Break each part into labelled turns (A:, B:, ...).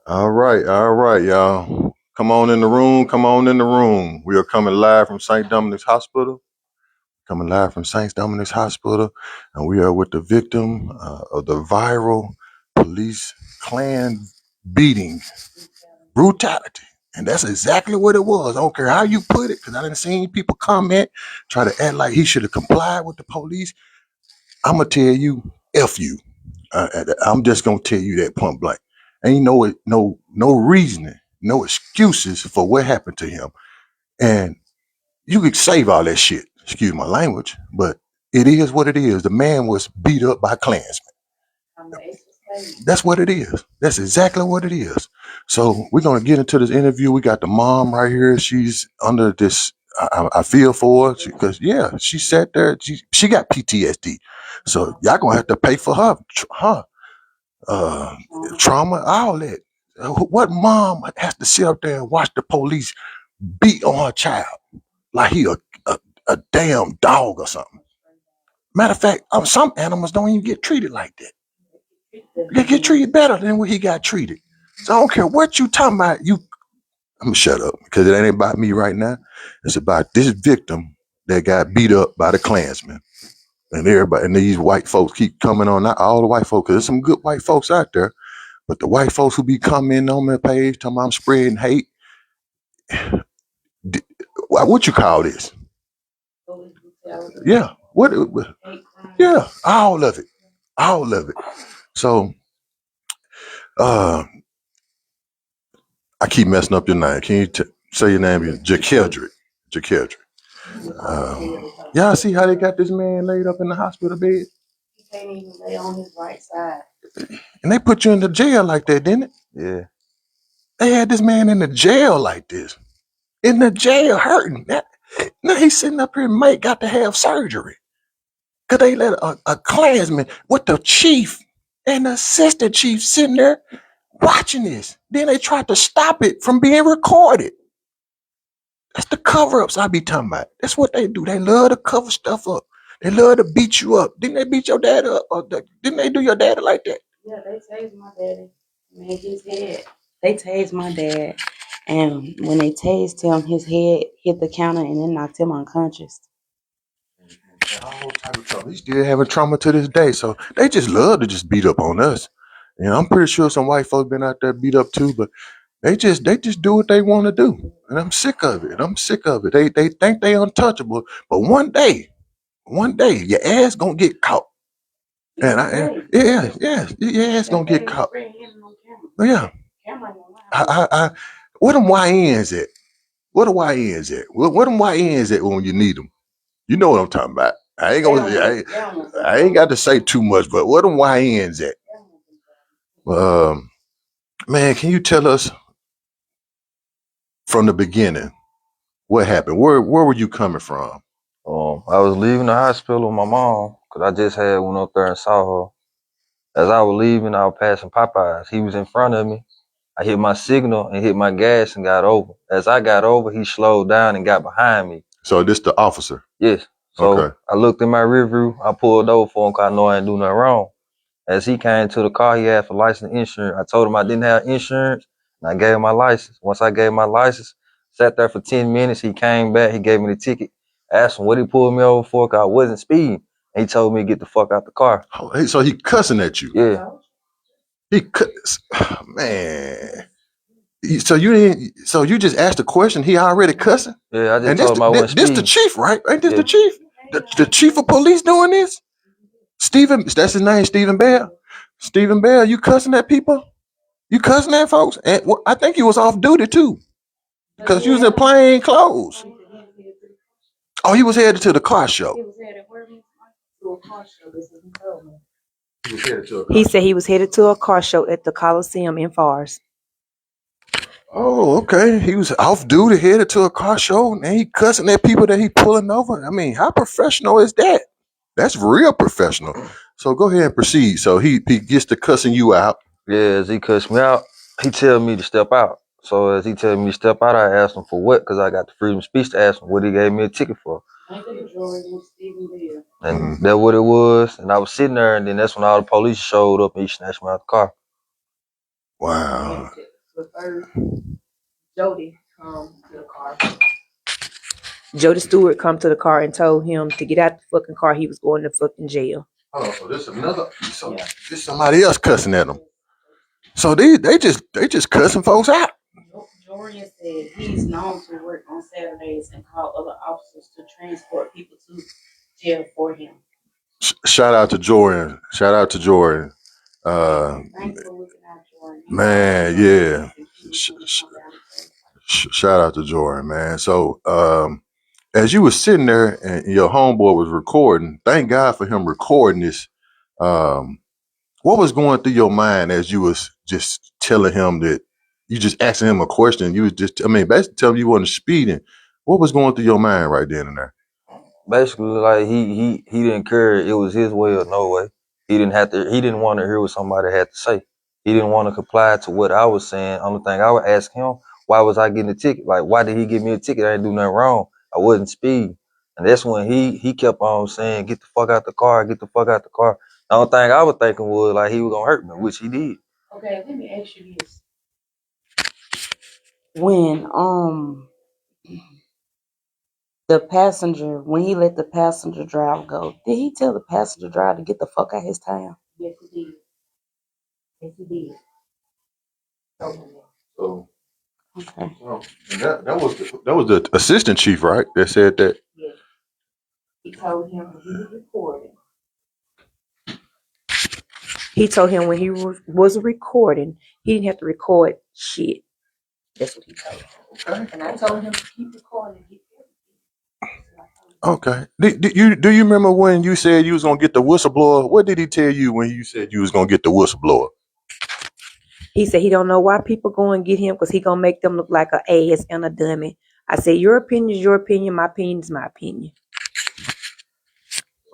A: All right, y'all. Come on in the room. Come on in the room. We are coming live from St. Dominic's Hospital. Coming live from St. Dominic's Hospital, and we are with the victim of the viral police Klan beating brutality. And that's exactly what it was. I don't care how you put it, because I didn't see people comment, try to act like he should have complied with the police. I'm gonna tell you, F you. I'm just gonna tell you that point blank. Ain't no reasoning, no excuses for what happened to him. And you could save all that shit. Excuse my language, but it is what it is. The man was beat up by Klansmen. That's what it is. That's exactly what it is. So we're gonna get into this interview. We got the mom right here. She's under this. I feel for her because yeah, she sat there. She got PTSD. So y'all gonna have to pay for her uh, trauma, all that. What mom has to sit up there and watch the police beat on her child like he a damn dog or something? Matter of fact, some animals don't even get treated like that. They get treated better than what he got treated. So I don't care what you talking about. I'm gonna shut up because it ain't about me right now. It's about this victim that got beat up by the Klansmen. And everybody and these white folks keep coming on. Not all the white folks, because there's some good white folks out there. But the white folks who be coming on my page talking about I'm spreading hate, what you call this? Yeah. What? Yeah. All of it. All of it. So uh I keep messing up your name. Can you say your name again? Jakeldrick. Jakeldrick. Y'all see how they got this man laid up in the hospital bed? He can't even lay on his right side. And they put you in the jail like that, didn't it?
B: Yeah.
A: They had this man in the jail like this. In the jail hurting. Now he's sitting up here, mate, got to have surgery. Because they let a Klansman with the chief and the assistant chief sitting there watching this. Then they tried to stop it from being recorded. That's the cover-ups I be talking about. That's what they do. They love to cover stuff up. They love to beat you up. Didn't they beat your dad up? Didn't they do your dad like that?
C: Yeah, they tased my daddy. Man, his head. They tased my dad. And when they tased him, his head hit the counter and it knocked him unconscious.
A: All type of trauma. He's still having trauma to this day. So they just love to just beat up on us. And I'm pretty sure some white folks been out there beat up too, but they just do what they want to do. And I'm sick of it. I'm sick of it. They think they untouchable, but one day, your ass gonna get caught. Your ass gonna get caught. Yeah. Where them YNs at? Where the YNs at? Where them YNs at when you need them? You know what I'm talking about. I ain't got to say too much, but where them YNs at? Man, can you tell us from the beginning what happened? Where were you coming from?
B: I was leaving the hospital with my mom because I just had went up there and saw her. As I was leaving, I was passing Popeyes. He was in front of me. I hit my signal and hit my gas and got over. As I got over, he slowed down and got behind me.
A: So this the officer?
B: Yes. So
A: okay.
B: I looked in my rear view. I pulled over for him because I know I ain't do nothing wrong. As he came to the car, he asked for license and insurance. I told him I didn't have insurance, and I gave him my license. Once I gave my license, sat there for 10 minutes. He came back. He gave me the ticket. I asked him what he pulled me over for because I wasn't speeding. And he told me to get the fuck out the car.
A: Oh, so he cussing at you?
B: Yeah.
A: He man. So you didn't? So you just asked a question? He already cussing?
B: Yeah, I just told him I wasn't speeding.
A: This the chief, right? Ain't this the chief? The chief of police doing this? Stephen, that's his name, Stephen Bell. Stephen Bell, you cussing at people? You cussing at folks? And I think he was off duty too, because you was in plain clothes. Oh, he was headed to the car show.
C: He said he was headed to a car show at the Coliseum in Fars.
A: Oh, okay. He was off duty, headed to a car show, and he cussing at people that he pulling over. I mean, how professional is that? That's real professional. So go ahead and proceed. So he gets to cussing you out.
B: Yeah, as he cussed me out, he tell me to step out. So as he tell me to step out, I asked him for what, because I got the freedom of speech to ask him what he gave me a ticket for. And that's what it was. And I was sitting there, and then that's when all the police showed up and he snatched me out the car.
A: Wow.
D: But first, Jody come to the car. Jody Stewart come to the car and told him to get out the fucking car. He was going to fucking jail.
A: Oh, so this this somebody else cussing at them. So they just cussing folks out.
C: Jorian said he's known to work on Saturdays and call other officers to transport people to jail for him.
A: Shout out to Jordan. Shout out to Jordan.
C: Thanks for looking out, Jordan.
A: Man, yeah. Shout out to Jordan, man. So as you were sitting there and your homeboy was recording, thank God for him recording this. What was going through your mind as you was just telling him that you just asking him a question? You was just, basically telling him you wasn't speeding. What was going through your mind right then and there?
B: Basically, like he didn't care. It was his way or no way. He didn't want to hear what somebody had to say. He didn't want to comply to what I was saying. Only thing I would ask him, why was I getting a ticket? Like, why did he give me a ticket? I didn't do nothing wrong. I wasn't speeding. And that's when he kept on saying, get the fuck out the car, get the fuck out the car. The only thing I was thinking was like he was gonna hurt me, which he did.
C: Okay, let me ask you this. When when he let the passenger driver go, did he tell the passenger driver to get the fuck out of his town? Yes, he did. Yes, he did.
A: So
C: okay.
A: That was the assistant chief, right? That said that.
C: Yes. He told him when he was recording.
D: He told him when he was recording, he didn't have to record shit. That's what he told him.
A: Okay.
C: And I told him to keep recording.
A: Okay. Do you remember when you said you was gonna get the whistleblower? What did he tell you when you said you was gonna get the whistleblower?
D: He said he don't know why people go and get him because he gonna make them look like an ass and a dummy. I said your opinion is your opinion, my opinion is my opinion.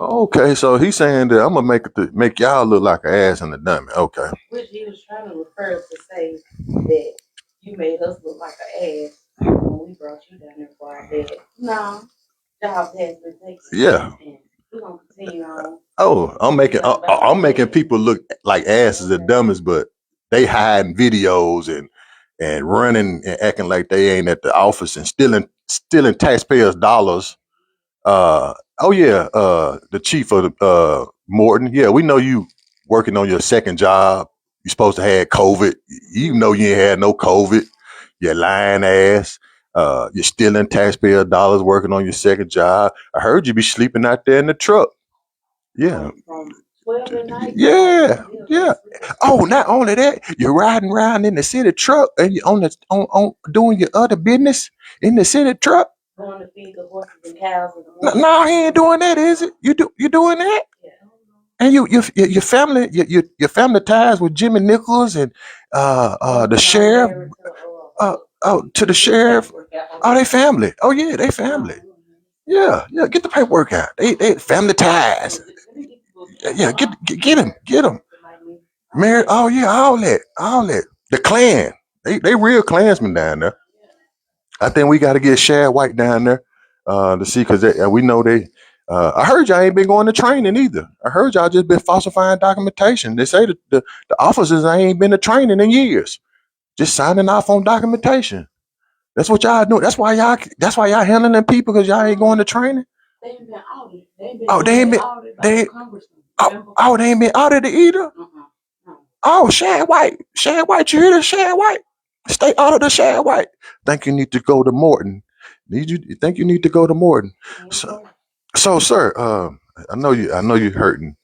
A: Okay, so he's saying that I'm gonna make y'all look like an ass and a dummy. Okay.
C: Which he was trying to refer to say that you made us look like an ass when we brought you down there for our dad. No, job has been taken.
A: Yeah.
C: And we're gonna continue on.
A: Oh, I'm making people look like asses and dummies, but they hiding videos and running and acting like they ain't at the office and stealing taxpayers' dollars. The chief of the Morton. Yeah, we know you working on your second job. You supposed to have COVID. You know you ain't had no COVID. You lying ass. You're stealing taxpayer dollars working on your second job. I heard you be sleeping out there in the truck. Yeah.
C: From 12 at night.
A: Yeah. Oh, not only that, you're riding around in the city truck and you on doing your other business in the city truck.
C: Going to feed the horses and cows in the morning.
A: No, he ain't doing that, is it? You doing that?
C: Yeah.
A: And your family ties with Jimmy Nichols and the sheriff. To the sheriff. Oh, they family. Oh yeah, they family. Yeah. Get the paperwork out. They family ties. Yeah, get him. Mary. Oh yeah, all that. The Klan. They real Klansmen down there. I think we got to get Shad White down there to see because we know they. I heard y'all ain't been going to training either. I heard y'all just been falsifying documentation. They say that the officers ain't been to training in years, just signing off on documentation. That's what y'all doing. That's why y'all handling people because y'all ain't going to training.
C: They ain't been audited.
A: They ain't been. They ain't been audited either. Oh, Shad White, you hear this, Shad White? Stay out of the Shad White. Think you need to go to Morton. Think you need to go to Morton. So sir, I know you're hurting.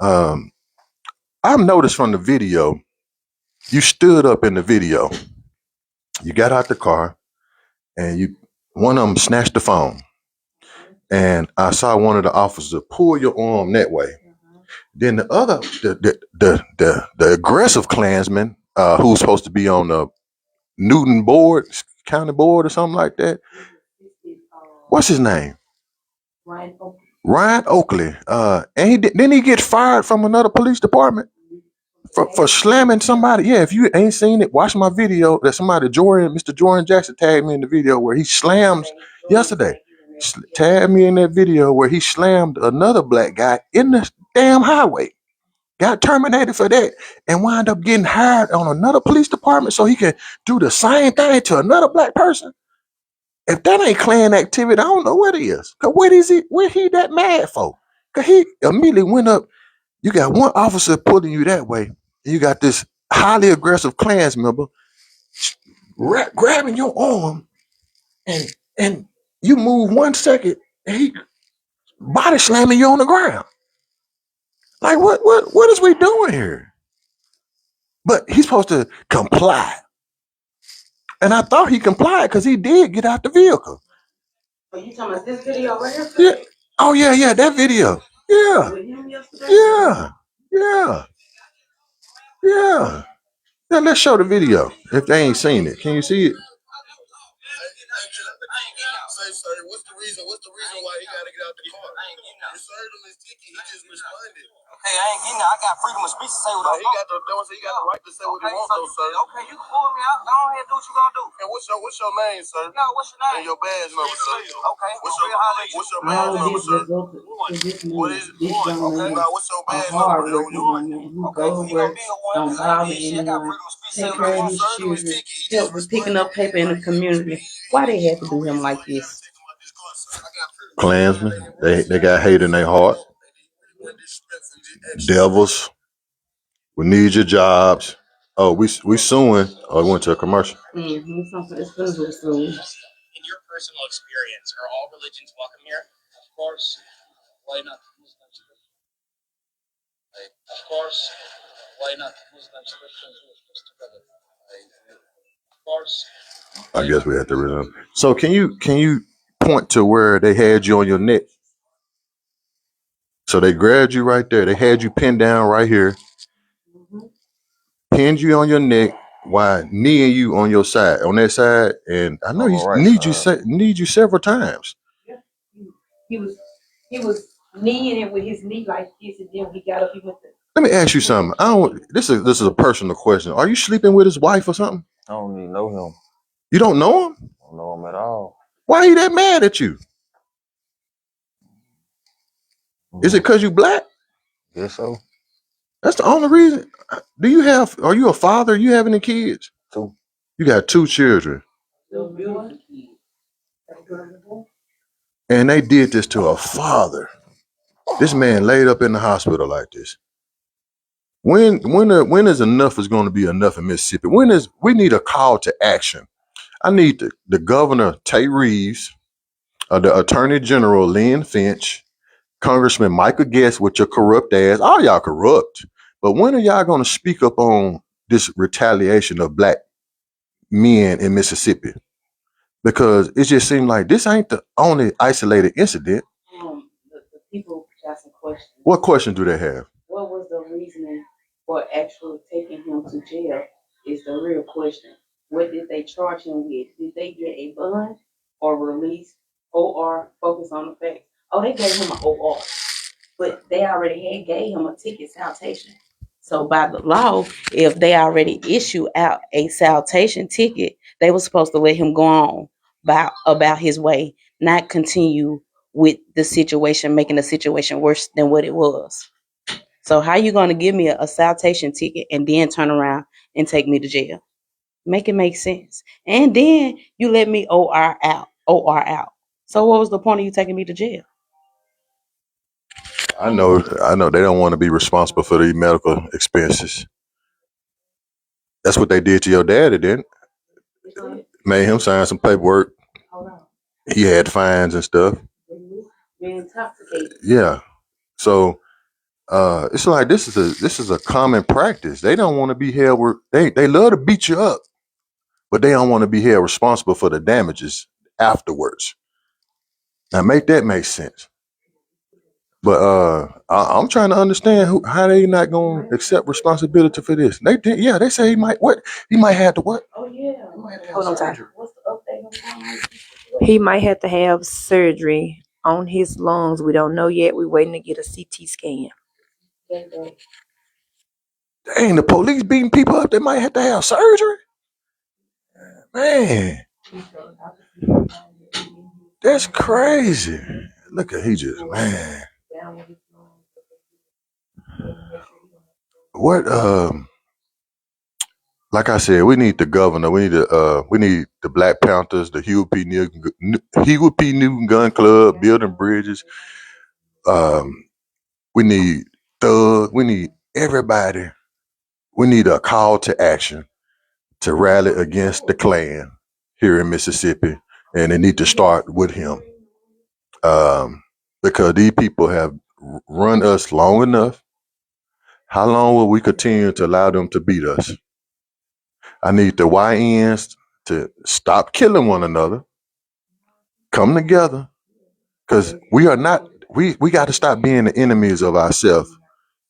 A: I've noticed from the video, you stood up in the video. You got out the car, and one of them snatched the phone, and I saw one of the officers pull your arm that way. Then the other, the aggressive Klansman, who's supposed to be on the Newton board, county board or something like that. What's his name? Ryan Oakley. And didn't he get fired from another police department for slamming somebody? Yeah, if you ain't seen it, watch my video that Mr. Jordan Jackson tagged me in the video where he slams yesterday. Tagged me in that video where he slammed another black guy in the damn highway. got terminated for that, and wound up getting hired on another police department so he can do the same thing to another black person. If that ain't Klan activity, I don't know what it is. Cause what he that mad for? Cause he immediately went up. You got one officer pulling you that way, and you got this highly aggressive Klans member grabbing your arm, and you move 1 second, and he body slamming you on the ground. Like what is we doing here? But he's supposed to comply. And I thought he complied because he did get out the vehicle.
C: Are you talking about this video right here?
A: Yeah. Oh yeah, that video. Yeah.
C: With him yesterday?
A: Yeah. Yeah. Yeah. Yeah, let's show the video if they ain't seen it. Can you see it? Say, sir, what's the reason why he got to get out the car? I ain't getting out. You served him his ticket. He just responded. Okay, I ain't getting out. I got freedom of speech to say what I want. He got the right to say what he wants, though, sir. Okay, you can pull me out. Go ahead and do what you gonna do. And what's your name, sir? No, what's your name? And your badge number, sir. Okay. What's your badge number, sir? What is it? Okay. Now, what's your badge number?
C: Who go to work, don't bother anyone, take care of his children, help with picking up paper in the community. Why they have to do him like this?
A: Klansmen, they got hate in their heart. Devils, we need your jobs. Oh, we suing. Oh, we went to a commercial.
C: Something it's gonna be soon.
E: In your personal experience, are all religions welcome here? Of course. Why not Muslims? Of course. Why not Muslims, Christians, Muslims together? Of course.
A: I guess we have to resume. So can you point to where they had you on your neck? So they grabbed you right there. They had you pinned down right here, pinned you on your neck, while kneeing you on your side, on that side. And I know
B: On
A: he
B: my right
A: need you several times.
D: Yeah. He was kneeing it with his knee like this, and then when he got up, he went to.
A: Let me ask you something. This is a personal question. Are you sleeping with his wife or something?
B: I don't even know him.
A: You don't know him?
B: I don't know him at all.
A: Why he that mad at you? Is it because you black?
B: Guess so.
A: That's the only reason. Are you a father? You have any kids?
B: 2.
A: You got 2 children.
C: So beautiful.
A: And they did this to a father. This man laid up in the hospital like this. When is enough is going to be enough in Mississippi? We need a call to action. I need the governor, Tay Reeves, the attorney general, Lynn Finch, Congressman Michael Guest with your corrupt ass. All y'all corrupt. But when are y'all going to speak up on this retaliation of black men in Mississippi? Because it just seemed like this ain't the only isolated incident.
C: The people got some questions.
A: What questions do they have?
C: What was the reasoning for actually taking him to jail is the real question. What did they charge him with? Did they get a bond or release or focus on the facts? Oh, they gave him an OR, but they already gave him a ticket citation. So by the law, if they already issue out a citation ticket, they were supposed to let him go on about his way, not continue with the situation, making the situation worse than what it was. So how you going to give me a citation ticket and then turn around and take me to jail? Make it make sense. And then you let me OR out. So what was the point of you taking me to jail?
A: I know they don't want to be responsible for the medical expenses. That's what they did to your daddy, didn't it? Made him sign some paperwork. He had fines and stuff.
C: Being intoxicated.
A: Yeah. So it's like this is a common practice. They don't want to be held. They love to beat you up, but they don't want to be held responsible for the damages afterwards. Now make that make sense. But I'm trying to understand how they not going to accept responsibility for this. They did, yeah. They say he might have to what?
C: Oh yeah.
D: Hold on, Ty.
C: What's the update?
D: He might have to have surgery on his lungs. We don't know yet. We're waiting to get a CT scan.
A: Dang, the police beating people up. They might have to have surgery. Man, that's crazy. Look at man. what like I said, we need the governor. We need the Black Panthers, the Huey P. Newton Gun Club, building bridges. We need Thug. We need everybody. We need a call to action to rally against the Klan here in Mississippi, and they need to start with him, because these people have run us long enough. How long will we continue to allow them to beat us? I need the YNs to stop killing one another, come together, because we are not. We got to stop being the enemies of ourselves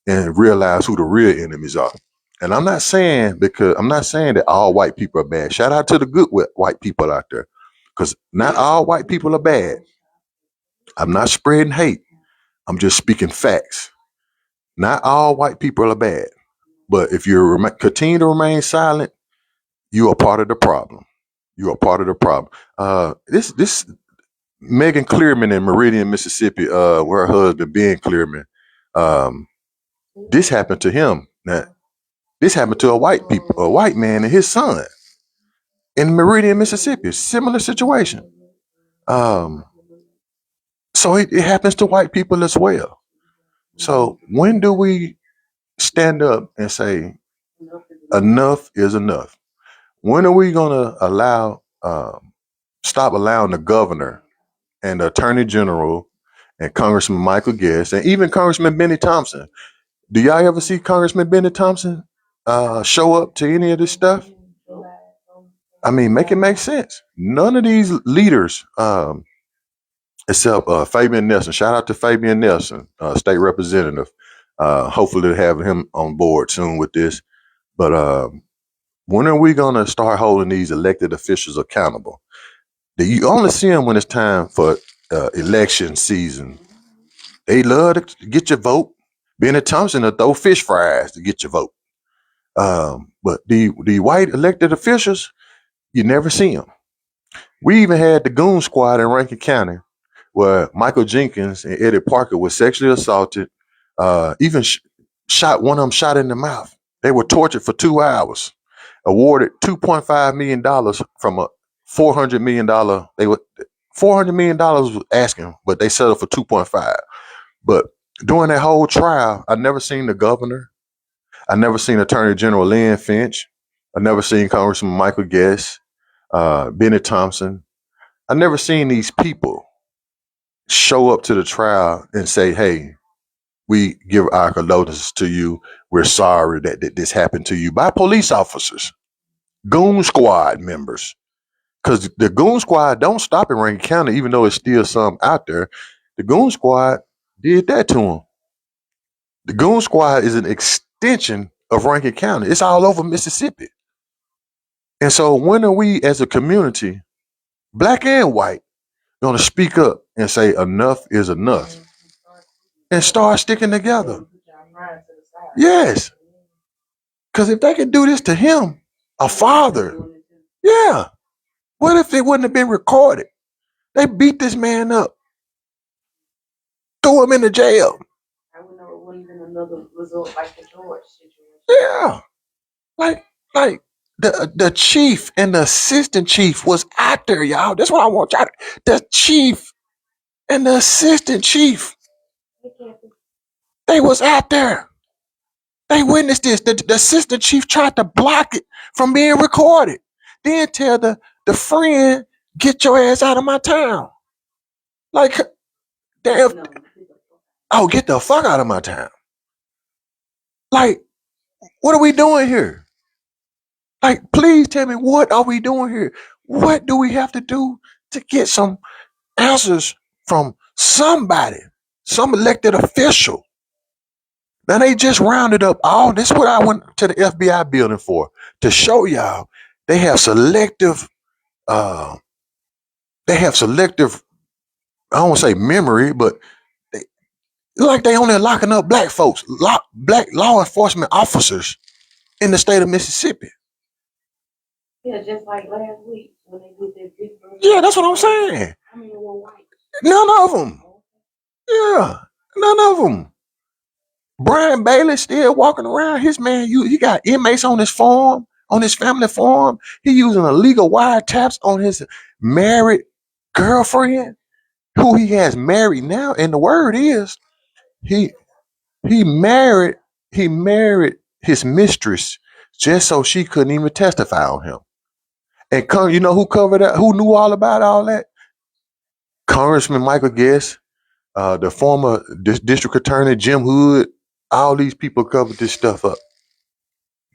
A: and realize who the real enemies are. And I'm not saying that all white people are bad. Shout out to the good white people out there, because not all white people are bad. I'm not spreading hate. I'm just speaking facts. Not all white people are bad. But if you continue to remain silent, you are part of the problem. You are part of the problem. This Megan Clearman in Meridian, Mississippi, where her husband Ben Clearman, um, this happened to him. Now, this happened to a white man and his son in Meridian, Mississippi. Similar situation. Um, so it happens to white people as well. So when do we stand up and say enough is enough? When are we gonna stop allowing the governor and the attorney general and Congressman Michael Guest and even Congressman Benny Thompson? Do y'all ever see Congressman Benny Thompson show up to any of this stuff? I mean, make it make sense. None of these leaders, except Fabian Nelson. Shout out to Fabian Nelson, state representative. Hopefully, to have him on board soon with this. But when are we going to start holding these elected officials accountable? You only see them when it's time for election season. They love to get your vote. Benny Thompson will throw fish fries to get your vote. But the white elected officials, you never see them. We even had the goon squad in Rankin County where Michael Jenkins and Eddie Parker were sexually assaulted, even shot, one of them shot in the mouth. They were tortured for 2 hours, awarded $2.5 million from a $400 million. They were $400 million was asking, but they settled for 2.5. But during that whole trial, I never seen the governor. I never seen Attorney General Lynn Finch. I never seen Congressman Michael Guest, Benny Thompson. I never seen these people show up to the trial and say, hey, we give our condolences to you. We're sorry that this happened to you by police officers, goon squad members. Because the goon squad don't stop in Rankin County, even though it's still some out there. The goon squad did that to them. The goon squad is an extension of Rankin County. It's all over Mississippi. And so when are we as a community, black and white, going to speak up and say enough is enough and start sticking together? Yes. Because if they could do this to him, a father, yeah. What if it wouldn't have been recorded? They beat this man up, threw him in the jail.
C: I would know it wouldn't have been another result like the George situation.
A: Yeah. Like the chief and the assistant chief was out there, y'all. That's what I want y'all to, the chief and the assistant chief, they was out there. They witnessed this. The assistant chief tried to block it from being recorded. Then tell the friend, get your ass out of my town. Like, damn, oh, get the fuck out of my town. Like, what are we doing here? Like, please tell me, what are we doing here? What do we have to do to get some answers from somebody, some elected official? Now they just rounded up all this. What I went to the FBI building for, to show y'all they have selective. They have selective. I don't want to say memory, but they, like they only locking up black folks, black law enforcement officers in the state of Mississippi.
C: Yeah, just like last week when they did their big birthday.
A: Yeah, that's what I'm saying.
C: I mean, were white.
A: None of them. Yeah, none of them. Brian Bailey still walking around. His man, he got inmates on his farm, on his family farm. He using illegal wiretaps on his married girlfriend, who he has married now. And the word is he he married he married his mistress just so she couldn't even testify on him. And you know who covered that? Who knew all about all that? Congressman Michael Guest, the former district attorney Jim Hood. All these people covered this stuff up.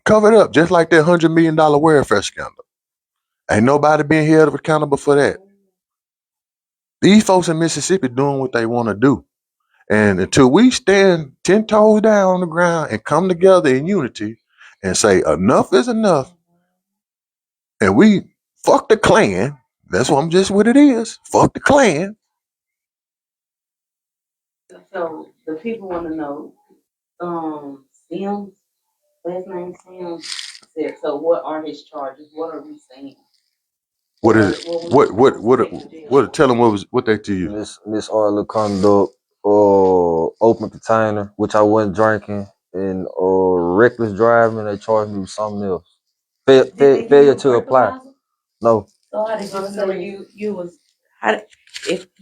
A: Covered up, just like that $100 million welfare scandal. Ain't nobody being held accountable for that. These folks in Mississippi doing what they want to do. And until we stand 10 toes down on the ground and come together in unity and say enough is enough, and we fuck the Klan, that's what it is. Fuck the Klan.
C: So the people want to know, Sims, last name Sims, said, so what are his charges? What are we saying?
A: What is it? Tell them what they to you.
B: Disorderly conduct, open container, which I wasn't drinking, and reckless driving. They charged me with something else. Failure to apply. No.
C: So how did you know you was?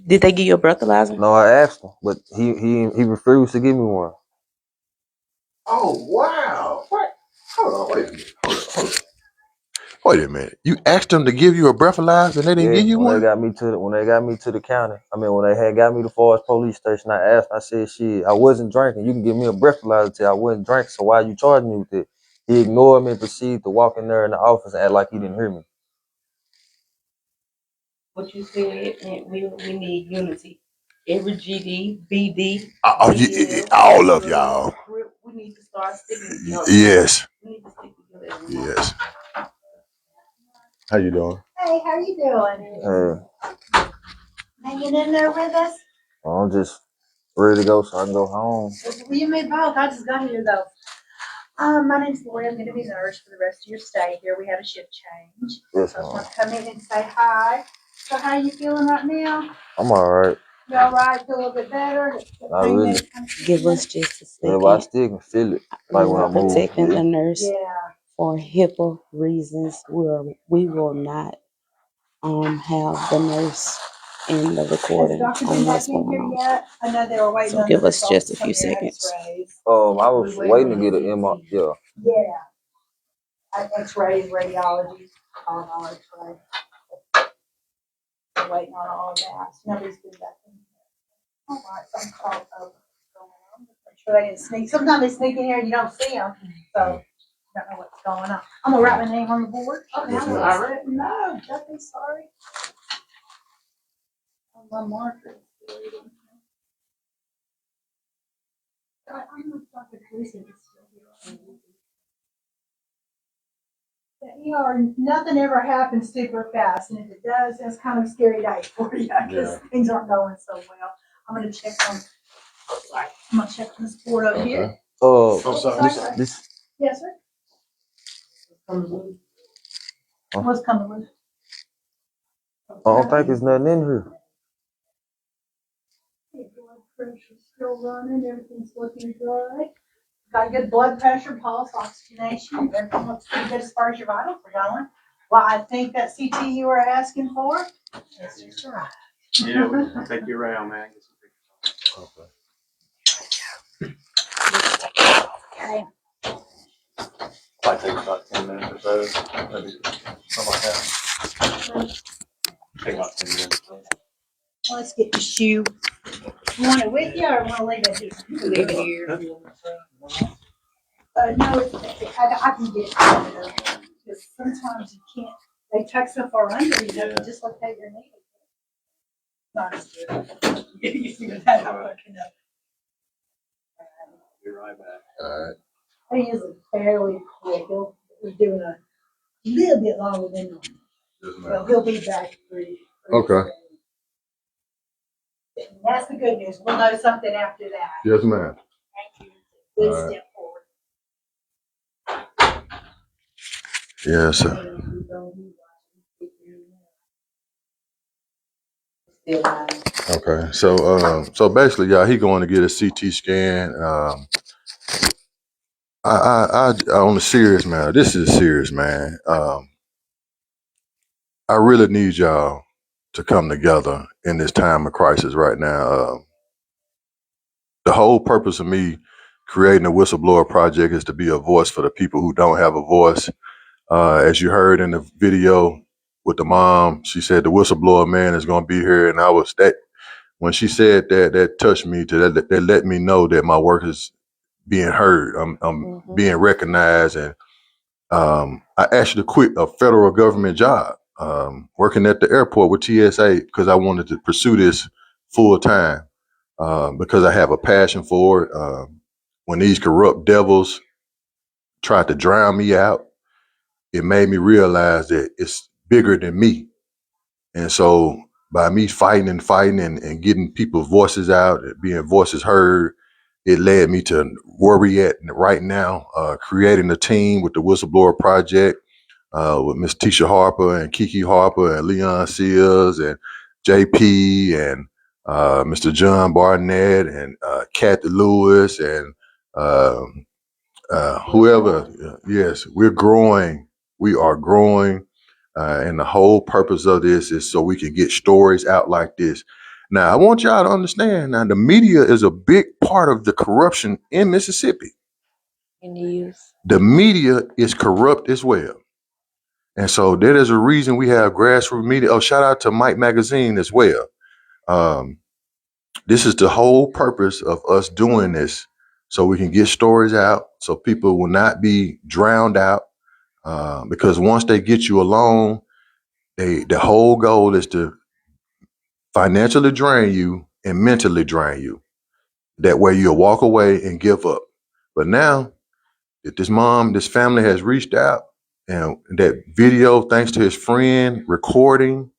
D: Did they give you a breathalyzer?
B: No, I asked him, but he refused to give me one.
A: Oh wow! What? Hold on, wait a minute. Hold on. Wait a minute. You asked them to give you a breathalyzer and they didn't give you
B: when
A: one?
B: They got me when they got me to the county. I mean, when they had got me to Forest Police Station, I asked. I said, "Shit, I wasn't drinking. You can give me a breathalyzer till I wasn't drinking. So why you charging me with it?" He ignored me and proceeded to walk in there in the office and act like he didn't hear me.
C: What you said, and we need unity. Every GD, BD,
A: all of y'all.
C: We need to start sticking together.
A: Yes.
C: We need to stick together.
A: Yes. How you doing?
F: Hey, how you doing? Hanging in there with us?
B: I'm just ready to go so I can go home.
F: Well, you made both. I just got here though. My name's Lori. I'm going to be nurse for the rest of your stay here. We had a shift change.
B: Yes,
F: So I just
B: ma'am.
F: want to come in and say hi. So how you feeling right now?
B: I'm all right.
F: You all right? Feel a little bit better?
B: Not really.
D: Give us just a
B: Yeah, but I
D: second.
B: still can feel it. Like when I
D: We're
B: move.
D: protecting the nurse
F: Yeah.
D: for HIPAA reasons. We will not have the nurse in the
F: Has
D: recording
F: the doctor
D: on
F: been back
D: what's
F: in
D: going
F: here
D: on.
F: yet? I know they were waiting
D: So
F: on
D: give
F: the
D: us
F: results
D: just a
F: from
D: few
F: your
D: seconds.
F: X-rays.
B: I was waiting to get an MRI. Yeah.
F: Yeah. X-rays, radiology, all X-rays. We're waiting on all that. Nobody's been back in here. All right, so I'm called over. Make sure they didn't sneak. Sometimes they sneak in here and you don't see them, so you don't know what's going on. I'm gonna write my name on the board. Okay,
A: Yes,
F: I'm
A: ma'am.
F: sorry. No, don't be sorry. On my marker. I'm gonna talk to police if it's still here. The ER, nothing ever happens super fast, and if it does, that's kind of a scary day for you because things aren't going so well. I'm gonna check on. I'm gonna check on this board over here.
A: sorry.
B: This
F: Yes, sir. What's coming loose?
B: I don't think there's nothing in here.
F: Blood pressure's still running. Everything's looking good. Got good blood pressure, pulse, oxygenation. Everything looks pretty good as far as your vitals are going. Well, I think that CT you were asking for is just right.
E: Yeah, we can take you around, man. Get some pictures.
F: Okay.
E: Might take about 10 minutes or so. Maybe something like that. Take about 10 minutes.
F: Let's get the shoe. You want it with you or want to leave it here?
C: You can leave it here.
F: No, I can get it. Because sometimes you can't. They tuck so far under, you have to dislocate your knee. Not as good. You see what that I'm looking at.
E: Be right back.
A: All right.
F: He is fairly quick. He's doing a little bit longer than normal.
A: Yes,
F: So
A: ma'am.
F: he'll be back pretty
A: Okay.
F: soon. That's the good news. We'll know something after that.
A: Yes, ma'am.
F: Thank you. Good
A: All right.
F: step forward.
A: Yes, sir. Okay. So basically, y'all, he going to get a CT scan. On a serious matter, this is serious, man. I really need y'all to come together in this time of crisis right now. The whole purpose of me creating a whistleblower project is to be a voice for the people who don't have a voice. As you heard in the video with the mom, she said the whistleblower man is going to be here, and I was that when she said that, that touched me. That let me know that my work is being heard. I'm being recognized, and I actually quit a federal government job, working at the airport with TSA because I wanted to pursue this full time because I have a passion for it. When these corrupt devils tried to drown me out, it made me realize that it's bigger than me. And so by me fighting and getting people's voices out, and being voices heard, it led me to where we at right now, creating a team with the Whistleblower Project, with Miss Tisha Harper and Kiki Harper and Leon Sears and JP and Mr. John Barnett and Kathy Lewis and whoever. Yes, we're growing. We are growing. And the whole purpose of this is so we can get stories out like this. Now, I want y'all to understand now the media is a big part of the corruption in Mississippi.
D: In the youth.
A: The media is corrupt as well. And so there is a reason we have grassroots media. Oh, shout out to Mike Magazine as well. This is the whole purpose of us doing this so we can get stories out so people will not be drowned out. Because once they get you alone, the whole goal is to financially drain you and mentally drain you. That way you'll walk away and give up. But now that this family has reached out, and that video, thanks to his friend, recording,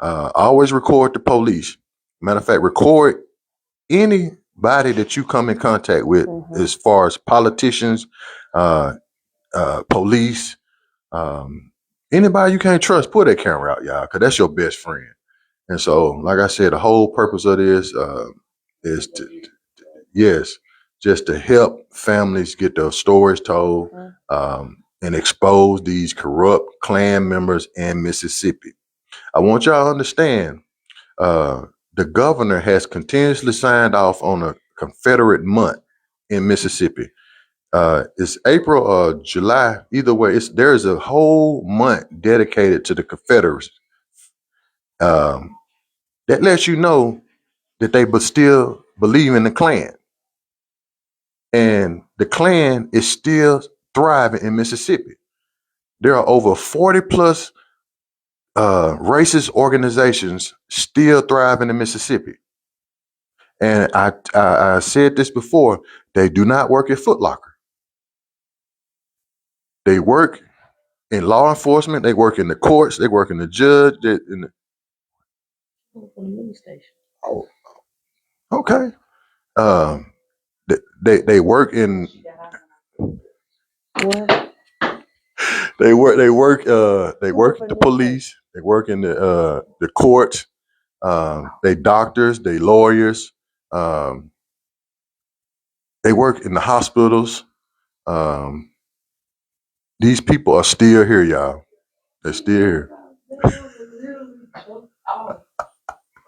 A: always record the police. Matter of fact, record anybody that you come in contact with, as far as politicians, police, anybody you can't trust, pull that camera out, y'all, because that's your best friend. And so, like I said, the whole purpose of this is yes, just to help families get their stories told, and expose these corrupt Klan members in Mississippi. I want y'all to understand, the governor has continuously signed off on a Confederate month in Mississippi. It's April or July, either way. There is a whole month dedicated to the Confederates. That lets you know that they but still believe in the Klan, and the Klan is still thriving in Mississippi. There are over 40 plus racist organizations still thriving in Mississippi. And I said this before, they do not work at Foot Locker. They work in law enforcement, they work in the courts, they work in the judge. Oh, okay. They work in
D: What?
A: they work the police, they work in the courts, they doctors, they lawyers, they work in the hospitals. These people are still here, y'all. They're still here.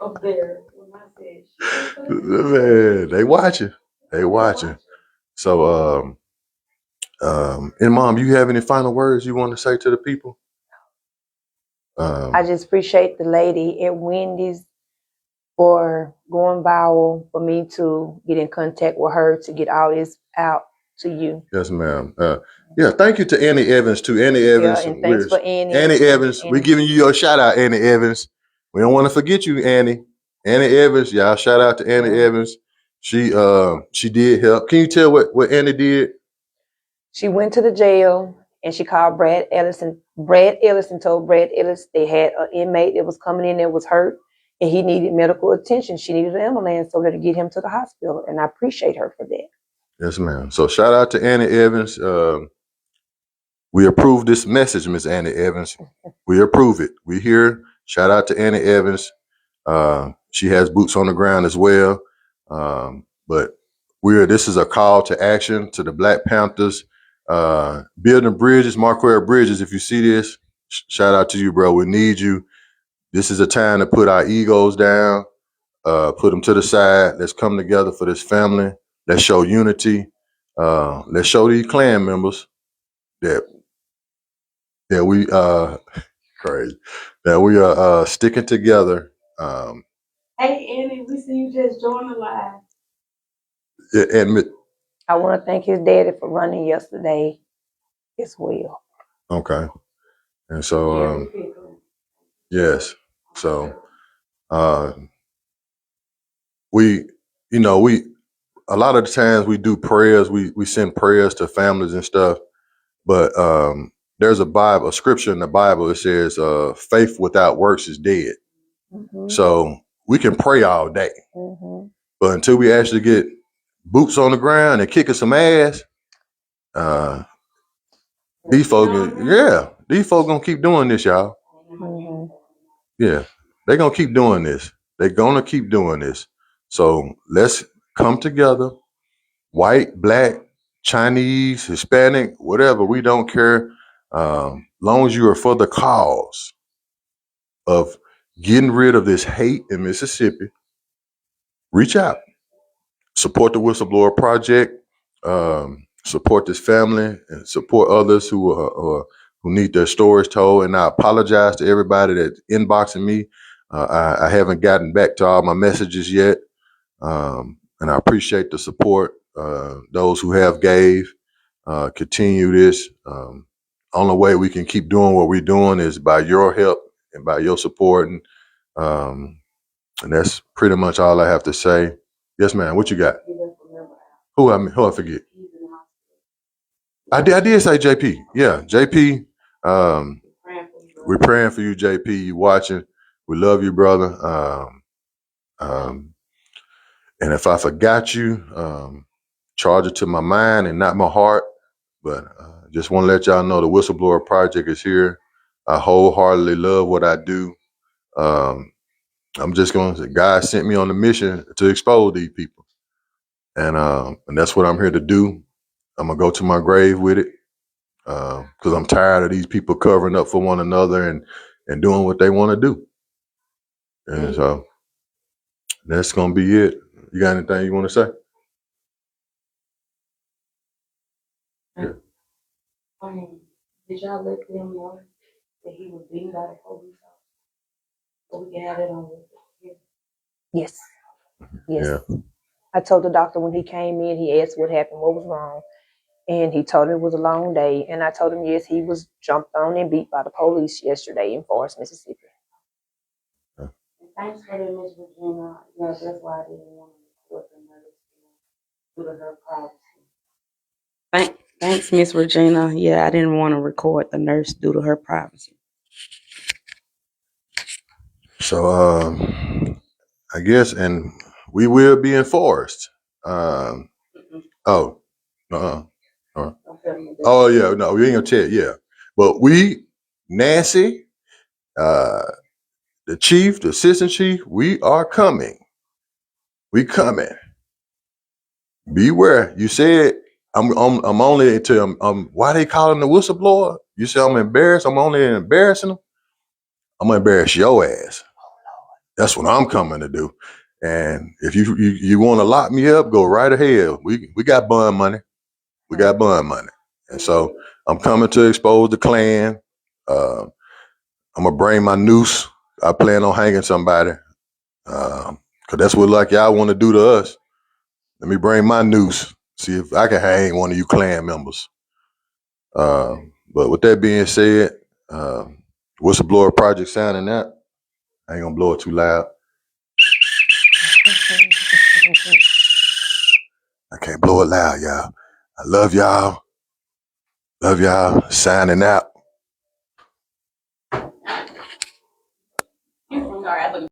C: Up there when I said,
A: Man, they watching. They watching. So and Mom, you have any final words you want to say to the people?
D: I just appreciate the lady at Wendy's for going viral, for me to get in contact with her to get all this out to you.
A: Yes, ma'am. Yeah, thank you to Annie Evans too. Annie Evans.
D: Yeah, and thanks for Annie.
A: Annie Evans. We're giving you your shout out, Annie Evans. We don't want to forget you, Annie. Annie Evans. Y'all shout out to Annie Evans. She did help. Can you tell what Annie did?
D: She went to the jail and she called Brad Ellison. Brad Ellison told Brad Ellis they had an inmate that was coming in that was hurt and he needed medical attention. She needed an ambulance so that to get him to the hospital. And I appreciate her for that.
A: Yes, ma'am. So shout out to Annie Evans. We approve this message, Miss Annie Evans. We approve it. We here. Shout out to Annie Evans. She has boots on the ground as well. But this is a call to action to the Black Panthers. Building Bridges, Marquare Bridges, if you see this, shout out to you, bro. We need you. This is a time to put our egos down, put them to the side. Let's come together for this family. Let's show unity. Let's show these Klan members that we crazy, that we are sticking together.
C: Hey, Annie, we see you just joined the live.
A: And
D: I want to thank his daddy for running yesterday as well.
A: okay, and so yes, so we, we a lot of the times we do prayers, we send prayers to families and stuff, but there's a scripture in the Bible that says faith without works is dead.
D: Mm-hmm.
A: So we can pray all day,
D: Mm-hmm.
A: but until we actually get boots on the ground and kicking some ass, these folk gonna keep doing this, y'all.
D: Mm-hmm.
A: Yeah, they're gonna keep doing this. They're gonna keep doing this. So let's come together, white, black, Chinese, Hispanic, whatever. We don't care. Long as you are for the cause of getting rid of this hate in Mississippi, reach out. Support the Whistleblower Project. Support this family and support others who need their stories told. And I apologize to everybody that's inboxing me. I haven't gotten back to all my messages yet, and I appreciate the support. Those who have gave, continue this. Only way we can keep doing what we're doing is by your help and by your support, and that's pretty much all I have to say. Yes, ma'am. What you got? Who I forget? I did say JP. Yeah, JP. We're praying for you, JP. You watching? We love you, brother. And if I forgot you, charge it to my mind and not my heart. But just want to let y'all know the Whistleblower Project is here. I wholeheartedly love what I do. I'm just going to say, God sent me on a mission to expose these people, and that's what I'm here to do. I'm gonna go to my grave with it. Because I'm tired of these people covering up for one another and doing what they want to do. And so that's going to be it. You got anything you want to say?
C: Did y'all let them know that he was beaten by the police officer? So we can have it on record.
D: Yes. Yes.
A: Yeah.
D: I told the doctor when he came in, he asked what happened, what was wrong. And he told me it was a long day. And I told him, yes, he was jumped on and beat by the police yesterday in Forest, Mississippi.
C: And thanks for that, Miss Regina. Yeah, that's why I didn't want to report the murder due to her privacy. Thanks, Miss Regina. Yeah, I didn't want to record the nurse due to her privacy.
A: So I guess, and we will be enforced. Oh, oh yeah, no, we ain't gonna tell. Yeah, but we, Nancy, the chief, the assistant chief, we are coming. We coming. Beware. You said I'm only into why they calling the whistleblower? You say I'm embarrassed. I'm only embarrassing them. I'm gonna embarrass your ass. That's what I'm coming to do. And if you want to lock me up, go right ahead. We got bond money. We got bond money. And so I'm coming to expose the Klan. I'm gonna bring my noose. I plan on hanging somebody. Cause that's what like y'all want to do to us. Let me bring my noose. See if I can hang one of you Klan members. But with that being said, Whistleblower Project signing out. I ain't gonna blow it too loud. I can't blow it loud, y'all. I love y'all. Love y'all. Signing out.